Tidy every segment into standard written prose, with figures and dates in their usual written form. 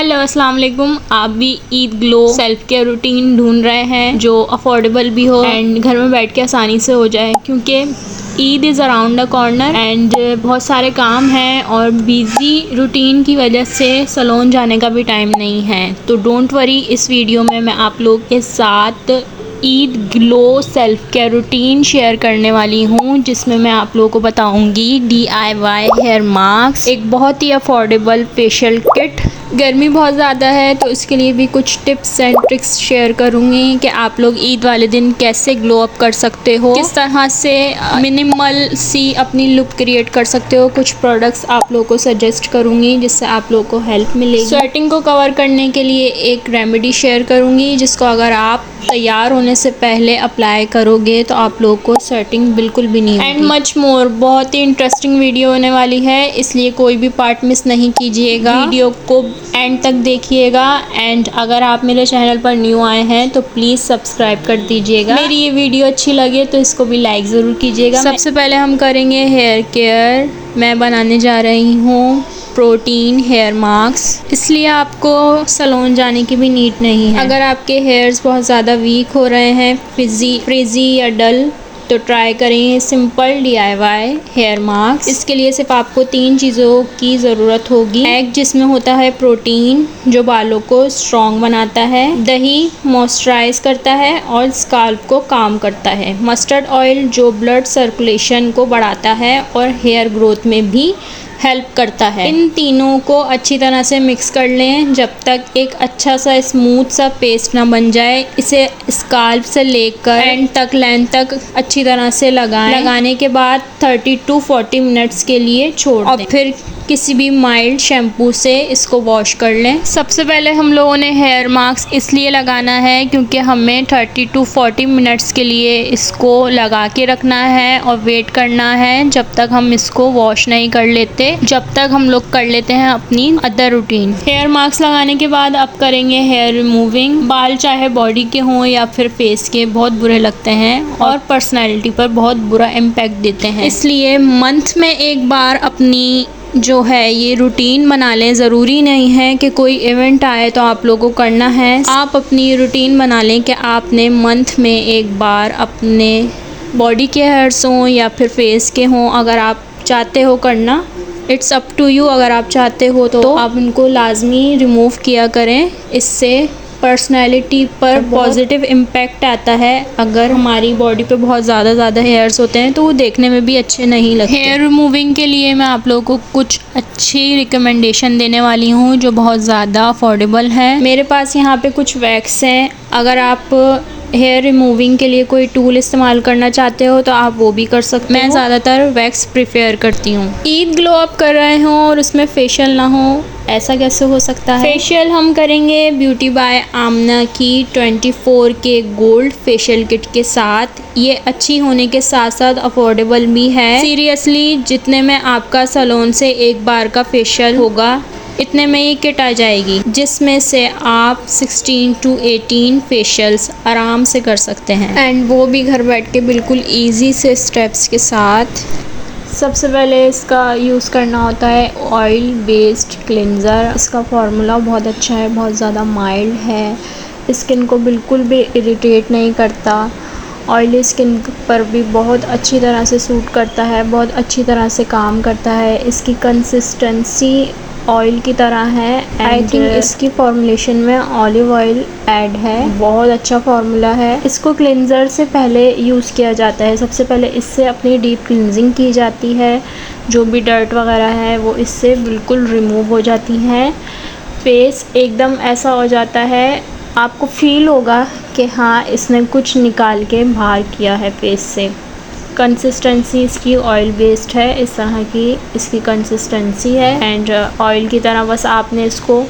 Hello अस्सलाम वालेकुम। आप भी Eid glow self care routine ढूंढ रहे हैं जो अफोर्डेबल भी हो एंड घर में बैठ के आसानी से हो जाए, क्योंकि Eid is around the corner and बहुत सारे काम हैं और बिजी रूटीन की वजह से सैलून जाने का भी टाइम नहीं है। तो डोंट वरी, इस वीडियो में मैं आप लोग के साथ Eid glow self care routine share करने वाली हूँ, जिसमें मैं आप लोगों को बताऊंगी DIY हेयर मास्क, एक बहुत ही अफोर्डेबल फेशियल किट। गर्मी बहुत ज़्यादा है तो इसके लिए भी कुछ टिप्स एंड ट्रिक्स शेयर करूँगी कि आप लोग ईद वाले दिन कैसे ग्लो अप कर सकते हो, किस तरह से मिनिमल सी अपनी लुक क्रिएट कर सकते हो। कुछ प्रोडक्ट्स आप लोगों को सजेस्ट करूँगी जिससे आप लोगों को हेल्प मिलेगी। स्वेटिंग को कवर करने के लिए एक रेमेडी शेयर करूँगी जिसको अगर आप तैयार होने से पहले अप्लाई करोगे तो आप लोगों को स्वेटिंग बिल्कुल भी नहीं होगी। एंड मच मोर, बहुत ही इंटरेस्टिंग वीडियो होने वाली है, इसलिए कोई भी पार्ट मिस नहीं कीजिएगा। वीडियो को एंड तक देखिएगा एंड अगर आप मेरे चैनल पर न्यू आए हैं तो प्लीज़ सब्सक्राइब कर दीजिएगा। मेरी ये वीडियो अच्छी लगे तो इसको भी लाइक ज़रूर कीजिएगा। सबसे पहले हम करेंगे हेयर केयर। मैं बनाने जा रही हूँ प्रोटीन हेयर मास्क, इसलिए आपको सैलून जाने की भी नीड नहीं है। अगर आपके हेयर्स बहुत ज़्यादा वीक हो रहे हैं, फ्रिजी या डल, तो ट्राई करें सिंपल DIY हेयर मास्क। इसके लिए सिर्फ आपको 3 चीज़ों की ज़रूरत होगी। एग जिसमें होता है प्रोटीन जो बालों को स्ट्रॉन्ग बनाता है, दही मॉइस्चराइज करता है और स्काल्प को काम करता है, मस्टर्ड ऑयल जो ब्लड सर्कुलेशन को बढ़ाता है और हेयर ग्रोथ में भी हेल्प करता है। इन तीनों को अच्छी तरह से मिक्स कर लें जब तक एक अच्छा सा स्मूथ सा पेस्ट ना बन जाए। इसे स्काल्प से लेकर एंड तक लेंथ तक अच्छी तरह से लगाएं। लगाने के बाद 30 to 40 मिनट्स के लिए छोड़ दें और फिर किसी भी माइल्ड शैम्पू से इसको वॉश कर लें। सबसे पहले हम लोगों ने हेयर मास्क इसलिए लगाना है क्योंकि हमें 30 to 40 मिनट्स के लिए इसको लगा के रखना है और वेट करना है जब तक हम इसको वॉश नहीं कर लेते, जब तक हम लोग कर लेते हैं अपनी अदर रूटीन। हेयर मास्क लगाने के बाद अब करेंगे हेयर रिमूविंग। बाल चाहे बॉडी के हों या फिर फेस के, बहुत बुरे लगते हैं और पर्सनैलिटी पर बहुत बुरा इम्पैक्ट देते हैं। इसलिए मंथ में एक बार अपनी जो है ये रूटीन बना लें। ज़रूरी नहीं है कि कोई इवेंट आए तो आप लोगों को करना है। आप अपनी रूटीन बना लें कि आपने मंथ में एक बार अपने बॉडी के हेयर्स हों या फिर फेस के हों, अगर आप चाहते हो करना, इट्स अप टू यू। अगर आप चाहते हो तो आप उनको लाजमी रिमूव किया करें। इससे पर्सनैलिटी पर पॉजिटिव इम्पैक्ट आता है। अगर हमारी बॉडी पे बहुत ज़्यादा हेयर्स होते हैं तो वो देखने में भी अच्छे नहीं लगते। हेयर रिमूविंग के लिए मैं आप लोगों को कुछ अच्छी रिकमेंडेशन देने वाली हूँ जो बहुत ज़्यादा अफोर्डेबल है। मेरे पास यहाँ पे कुछ वैक्स हैं। अगर आप हेयर रिमूविंग के लिए कोई टूल इस्तेमाल करना चाहते हो तो आप वो भी कर सकते हो। मैं ज़्यादातर वैक्स प्रेफर करती हूँ। ईद ग्लो अप कर रहे हो और उसमें फेशियल ना हो, ऐसा कैसे हो सकता है? फेशियल हम करेंगे ब्यूटी बाय आमना की 24K गोल्ड फेशियल किट के साथ। ये अच्छी होने के साथ साथ अफोर्डेबल भी है। सीरियसली, जितने में आपका सैलून से एक बार का फेशियल होगा इतने में ये किट आ जाएगी, जिसमें से आप 16 to 18 फेशियल्स आराम से कर सकते हैं एंड वो भी घर बैठ के बिल्कुल ईजी से स्टेप्स के साथ। सबसे पहले इसका यूज़ करना होता है ऑयल बेस्ड क्लिनज़र। इसका फार्मूला बहुत अच्छा है, बहुत ज़्यादा माइल्ड है, स्किन को बिल्कुल भी इरिटेट नहीं करता, ऑयली स्किन पर भी बहुत अच्छी तरह से सूट करता है, बहुत अच्छी तरह से काम करता है। इसकी कंसिस्टेंसी ऑयल की तरह है। आई थिंक इसकी फॉर्मुलेशन में ऑलिव ऑयल ऐड है। बहुत अच्छा फार्मूला है। इसको क्लिनज़र से पहले यूज़ किया जाता है। सबसे पहले इससे अपनी डीप क्लिनजिंग की जाती है, जो भी डर्ट वगैरह है वो इससे बिल्कुल रिमूव हो जाती है। फेस एकदम ऐसा हो जाता है, आपको फील होगा कि हाँ इसने कुछ निकाल के बाहर किया है फेस से। कंसिस्टेंसी इसकी ऑयल बेस्ड है, इस तरह की इसकी कंसिस्टेंसी है एंड ऑयल की तरह बस आपने इसको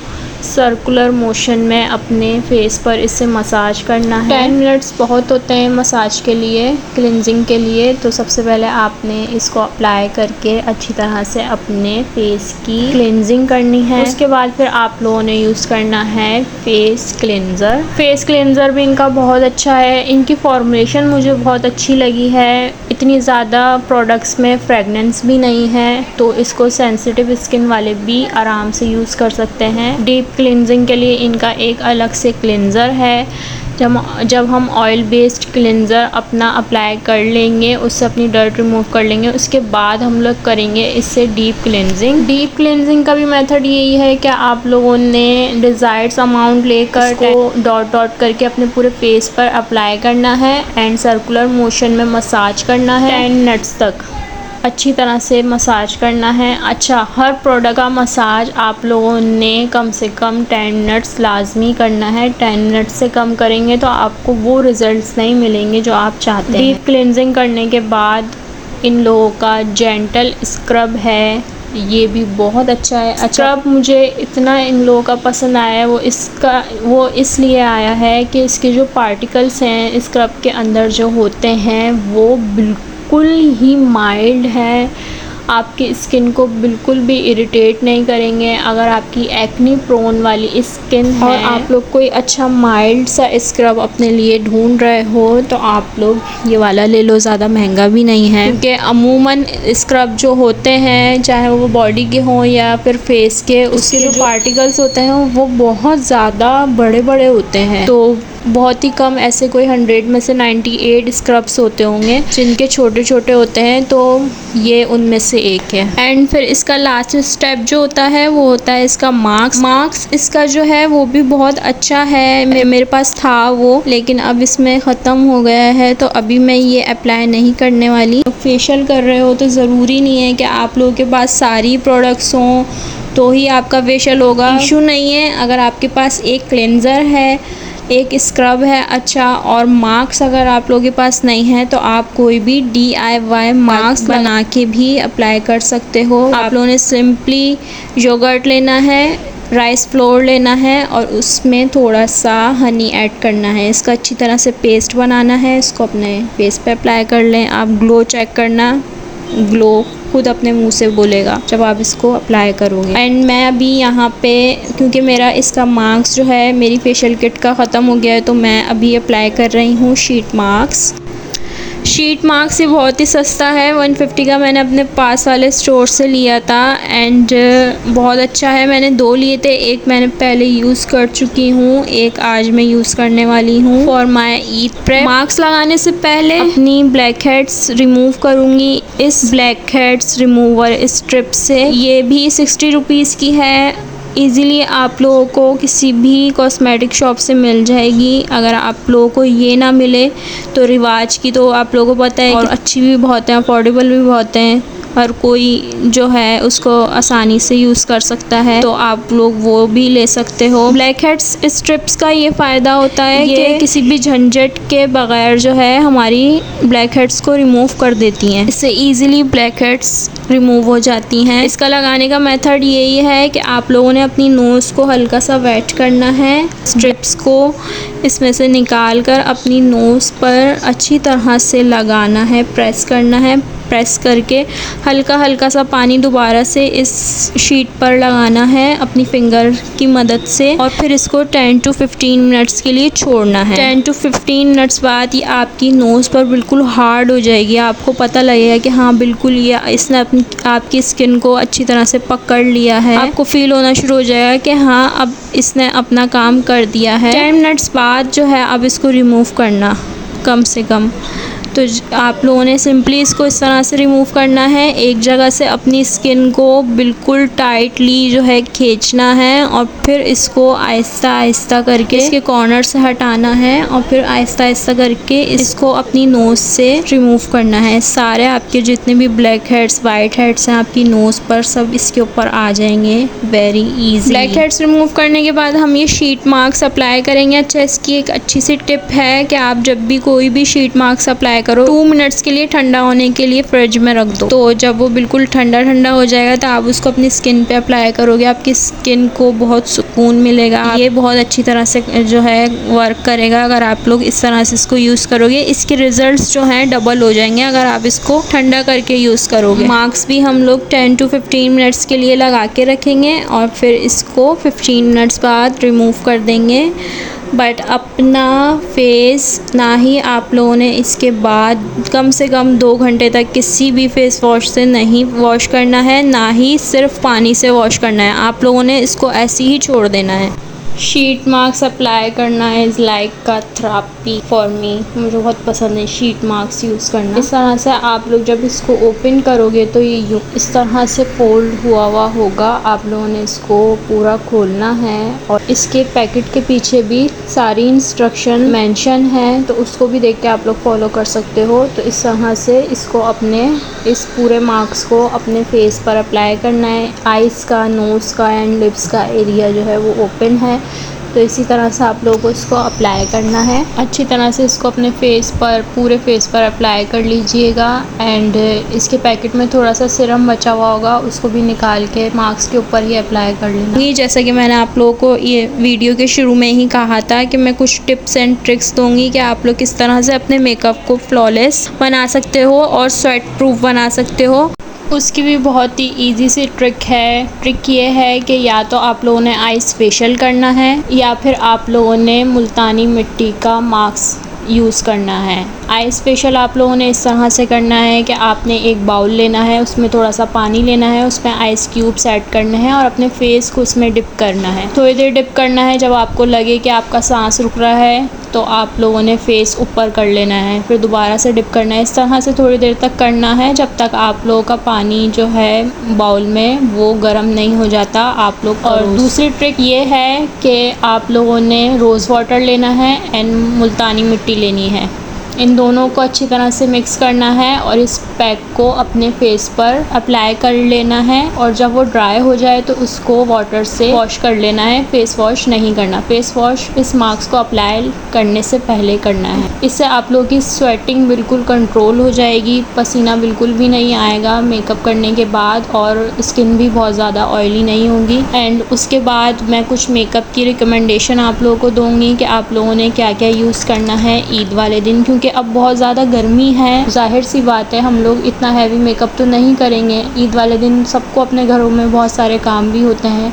सर्कुलर मोशन में अपने फेस पर इससे मसाज करना है। 10 मिनट्स बहुत होते हैं मसाज के लिए, क्लिनजिंग के लिए। तो सबसे पहले आपने इसको अप्लाई करके अच्छी तरह से अपने फेस की क्लिनजिंग करनी है। उसके बाद फिर आप लोगों ने यूज़ करना है फेस क्लिनज़र। फेस क्लिनज़र भी इनका बहुत अच्छा है। इनकी फॉर्मुलेशन मुझे बहुत अच्छी लगी है। इतनी ज़्यादा प्रोडक्ट्स में फ्रेगनेंस भी नहीं है, तो इसको सेंसिटिव स्किन वाले भी आराम से यूज़ कर सकते हैं। डीप क्लिनजिंग के लिए इनका एक अलग से क्लिनज़र है। जब हम ऑयल बेस्ड क्लिनज़र अपना अप्लाई कर लेंगे, उससे अपनी डर्ट रिमूव कर लेंगे, उसके बाद हम लोग करेंगे इससे डीप क्लिनजिंग। डीप क्लिनजिंग का भी मेथड यही है कि आप लोगों ने डिज़ायर्ड अमाउंट लेकर इसको डॉट डॉट करके अपने पूरे फेस पर अप्लाई करना है एंड सर्कुलर मोशन में मसाज करना है 10 मिनट्स तक अच्छी तरह से मसाज करना है। अच्छा, हर प्रोडक्ट का मसाज आप लोगों ने कम से कम 10 मिनट्स लाजमी करना है। 10 मिनट से कम करेंगे तो आपको वो रिजल्ट्स नहीं मिलेंगे जो आप चाहते हैं। डीप क्लिनजिंग करने के बाद इन लोगों का जेंटल स्क्रब है, ये भी बहुत अच्छा है। स्क्रब मुझे इतना इन लोगों का पसंद आया है, वो इसलिए आया है कि इसके जो पार्टिकल्स हैं स्क्रब के अंदर जो होते हैं वो बिल्कुल ही माइल्ड है, आपकी स्किन को बिल्कुल भी इरिटेट नहीं करेंगे। अगर आपकी एक्ने प्रोन वाली स्किन है और आप लोग कोई अच्छा माइल्ड सा स्क्रब अपने लिए ढूंढ रहे हो तो आप लोग ये वाला ले लो, ज़्यादा महंगा भी नहीं है। क्योंकि अमूमन स्क्रब जो होते हैं चाहे वो बॉडी के हों या फिर फेस के, उसके जो पार्टिकल्स होते हैं वो बहुत ज़्यादा बड़े बड़े होते हैं। तो बहुत ही कम, ऐसे कोई 100 में से 98 स्क्रब्स होते होंगे जिनके छोटे छोटे होते हैं, तो ये उनमें से एक है। एंड फिर इसका लास्ट स्टेप जो होता है वो होता है इसका मार्क्स इसका जो है वो भी बहुत अच्छा है। मेरे पास था वो, लेकिन अब इसमें ख़त्म हो गया है, तो अभी मैं ये अप्लाई नहीं करने वाली। फेशियल कर रहे हो तो ज़रूरी नहीं है कि आप लोगों के पास सारी प्रोडक्ट्स हों तो ही आपका फेशियल होगा। इशू नहीं है, अगर आपके पास एक क्लेंज़र है, एक स्क्रब है अच्छा, और मास्क अगर आप लोगों के पास नहीं है तो आप कोई भी DIY मास्क बना के भी अप्लाई कर सकते हो। आप लोगों ने सिंपली योगर्ट लेना है, राइस फ्लोर लेना है और उसमें थोड़ा सा हनी ऐड करना है। इसका अच्छी तरह से पेस्ट बनाना है, इसको अपने फेस पे अप्लाई कर लें। आप ग्लो चेक करना, ग्लो खुद अपने मुंह से बोलेगा जब आप इसको अप्लाई करोगे। एंड मैं अभी यहाँ पे, क्योंकि मेरा इसका मास्क जो है मेरी फेशियल किट का ख़त्म हो गया है, तो मैं अभी अप्लाई कर रही हूँ शीट मास्क। शीट मास्क ये बहुत ही सस्ता है, 150 का मैंने अपने पास वाले स्टोर से लिया था एंड बहुत अच्छा है। मैंने 2 लिए थे, एक मैंने पहले यूज़ कर चुकी हूँ, एक आज मैं यूज़ करने वाली हूँ for my Eid prep. Mask लगाने से पहले अपनी ब्लैक हेड्स रिमूव करूँगी इस ब्लैक हेड्स रिमूवर स्ट्रिप से। ये भी 60 रुपीज़ की है, ईज़िली आप लोगों को किसी भी कॉस्मेटिक शॉप से मिल जाएगी। अगर आप लोगों को ये ना मिले तो रिवाज की तो आप लोगों को पता है, और अच्छी भी बहुत है, अफोर्डेबल भी बहुत हैं, हर कोई जो है उसको आसानी से यूज़ कर सकता है, तो आप लोग वो भी ले सकते हो। ब्लैक हेड्स स्ट्रिप्स का ये फ़ायदा होता है कि किसी भी झंझट के बगैर जो है हमारी ब्लैक हेड्स को रिमूव कर देती हैं, इससे ईज़िली ब्लैक हेड्स रिमूव हो जाती हैं। इसका लगाने का मेथड यही है कि आप लोगों ने अपनी नोज़ को हल्का सा वेट करना है, स्ट्रिप्स को इसमें से निकाल कर अपनी नोज़ पर अच्छी तरह से लगाना है, प्रेस करना है। प्रेस करके हल्का हल्का सा पानी दोबारा से इस शीट पर लगाना है अपनी फिंगर की मदद से, और फिर इसको 10 to 15 मिनट्स के लिए छोड़ना है। 10 to 15 मिनट्स बाद ये आपकी नोज़ पर बिल्कुल हार्ड हो जाएगी, आपको पता लगेगा कि हाँ बिल्कुल ये इसने अपनी आपकी स्किन को अच्छी तरह से पकड़ लिया है। आपको फील होना शुरू हो जाएगा कि हाँ अब इसने अपना काम कर दिया है। 10 मिनट्स बाद जो है अब इसको रिमूव करना कम से कम, तो आप लोगों ने सिंपली इसको इस तरह से रिमूव करना है। एक जगह से अपनी स्किन को बिल्कुल टाइटली जो है खींचना है और फिर इसको आहिस्ता आहिस्ता करके इसके कॉर्नर से हटाना है और फिर आहिस्ता आहिस्ता करके इसको अपनी नोज़ से रिमूव करना है। सारे आपके जितने भी ब्लैक हेड्स, वाइट हेड्स हैं आपकी नोज़ पर, सब इसके ऊपर आ जाएंगे very easy. Black heads remove करने के बाद हम ये शीट मास्क अप्लाई करेंगे। अच्छा, इसकी एक अच्छी सी टिप है कि आप जब भी कोई भी शीट मास्क अप्लाई करो 2 मिनट्स के लिए ठंडा होने के लिए फ्रिज में रख दो, तो जब वो बिल्कुल ठंडा ठंडा हो जाएगा तो आप उसको अपनी स्किन पे अप्लाई करोगे, आपकी स्किन को बहुत सुकून मिलेगा। ये बहुत अच्छी तरह से जो है वर्क करेगा अगर आप लोग इस तरह से इसको यूज़ करोगे। इसके रिजल्ट्स जो हैं डबल हो जाएंगे अगर आप इसको ठंडा करके यूज़ करोगे। मास्क भी हम लोग 10 to 15 मिनट्स के लिए लगा के रखेंगे और फिर इसको 15 मिनट्स बाद रिमूव कर देंगे। बट अपना फेस ना ही आप लोगों ने इसके बाद कम से कम 2 घंटे तक किसी भी फेस वॉश से नहीं वॉश करना है, ना ही सिर्फ पानी से वॉश करना है। आप लोगों ने इसको ऐसे ही छोड़ देना है। शीट मास्क अप्लाई करना is like a therapy for me. मुझे बहुत पसंद है शीट मास्क यूज़ करना। इस तरह से आप लोग जब इसको ओपन करोगे तो ये इस तरह से फोल्ड हुआ होगा। आप लोगों ने इसको पूरा खोलना है और इसके पैकेट के पीछे भी सारी इंस्ट्रक्शन मेंशन है, तो उसको भी देख के आप लोग फॉलो कर सकते हो। तो इस तरह से इसको अपने इस पूरे मास्क को अपने फेस पर अप्लाई करना है। आइज़ का, नोज़ का एंड लिप्स का एरिया जो है वो ओपन है, तो इसी तरह से आप लोगों को इसको अप्लाई करना है। अच्छी तरह से इसको अपने फेस पर, पूरे फेस पर अप्लाई कर लीजिएगा। एंड इसके पैकेट में थोड़ा सा सिरम बचा हुआ होगा, उसको भी निकाल के मास्क के ऊपर ही अप्लाई कर लेना। ये जैसा कि मैंने आप लोगों को ये वीडियो के शुरू में ही कहा था कि मैं कुछ टिप्स एंड ट्रिक्स दूंगी कि आप लोग किस तरह से अपने मेकअप को फ्लॉलेस बना सकते हो और स्वेट प्रूफ बना सकते हो। उसकी भी बहुत ही इजी सी ट्रिक है। ट्रिक ये है कि या तो आप लोगों ने आइस फेशियल करना है या फिर आप लोगों ने मुल्तानी मिट्टी का मास्क यूज़ करना है। आइस फेशियल आप लोगों ने इस तरह से करना है कि आपने एक बाउल लेना है, उसमें थोड़ा सा पानी लेना है, उसमें आइस क्यूब्स ऐड करने हैं और अपने फेस को उसमें डिप करना है। थोड़ी देर डिप करना है। जब आपको लगे कि आपका सांस रुक रहा है तो आप लोगों ने फेस ऊपर कर लेना है, फिर दोबारा से डिप करना है। इस तरह से थोड़ी देर तक करना है जब तक आप लोगों का पानी जो है बाउल में वो गर्म नहीं हो जाता आप लोग। और दूसरी ट्रिक ये है कि आप लोगों ने रोज़ वाटर लेना है एंड मुल्तानी मिट्टी लेनी है। इन दोनों को अच्छी तरह से मिक्स करना है और इस पैक को अपने फेस पर अप्लाई कर लेना है और जब वो ड्राई हो जाए तो उसको वाटर से वॉश कर लेना है। फेस वॉश नहीं करना। फेस वॉश इस मास्क को अप्लाई करने से पहले करना है। इससे आप लोगों की स्वेटिंग बिल्कुल कंट्रोल हो जाएगी, पसीना बिल्कुल भी नहीं आएगा मेकअप करने के बाद और स्किन भी बहुत ज़्यादा ऑयली नहीं होगी। एंड उसके बाद मैं कुछ मेकअप की रिकमेंडेशन आप लोगों को दूँगी कि आप लोगों ने क्या क्या यूज़ करना है ईद वाले दिन, क्योंकि अब बहुत ज़्यादा गर्मी है। जाहिर सी बात है हम लोग इतना हैवी मेकअप तो नहीं करेंगे। ईद वाले दिन सबको अपने घरों में बहुत सारे काम भी होते हैं,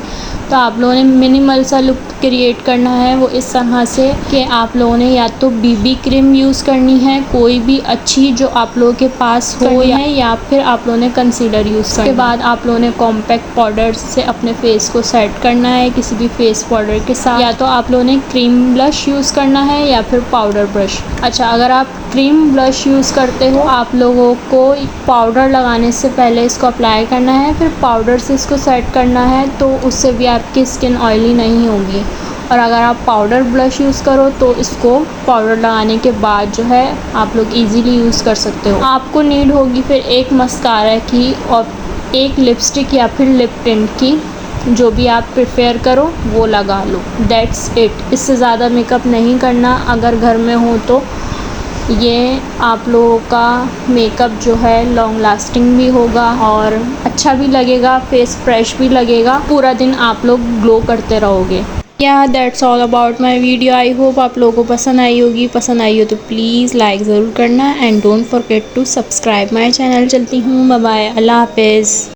तो आप लोगों ने मिनिमल सा लुक क्रिएट करना है। वो इस तरह से कि आप लोगों ने या तो बीबी क्रीम यूज़ करनी है, कोई भी अच्छी जो आप लोगों के पास हो, या फिर आप लोगों ने कंसीलर यूज़ करना है। उसके बाद आप लोगों ने कॉम्पैक्ट पाउडर से अपने फेस को सेट करना है किसी भी फेस पाउडर के साथ। या तो आप लोगों ने क्रीम ब्लश यूज़ करना है या फिर पाउडर ब्रश। अच्छा, अगर आप क्रीम ब्लश यूज़ करते हो आप लोगों को पाउडर लगाने से पहले इसको अप्लाई करना है, फिर पाउडर से इसको सेट करना है, तो उससे भी आपकी स्किन ऑयली नहीं होगी। और अगर आप पाउडर ब्लश यूज़ करो तो इसको पाउडर लगाने के बाद जो है आप लोग इजीली यूज़ कर सकते हो। आपको नीड होगी फिर एक मस्कारा की और एक लिपस्टिक या फिर लिप टिंट की, जो भी आप प्रेफर करो वो लगा लो। That's it. इससे ज़्यादा मेकअप नहीं करना अगर घर में हो तो। ये आप लोगों का मेकअप जो है लॉन्ग लास्टिंग भी होगा और अच्छा भी लगेगा, फेस फ्रेश भी लगेगा, पूरा दिन आप लोग ग्लो करते रहोगे। That's all about my video. I hope आप लोगों को पसंद आई होगी। पसंद आई हो तो प्लीज़ लाइक ज़रूर करना and don't forget to subscribe my channel. चलती हूँ, बाय बाय, अल्लाह हाफिज़।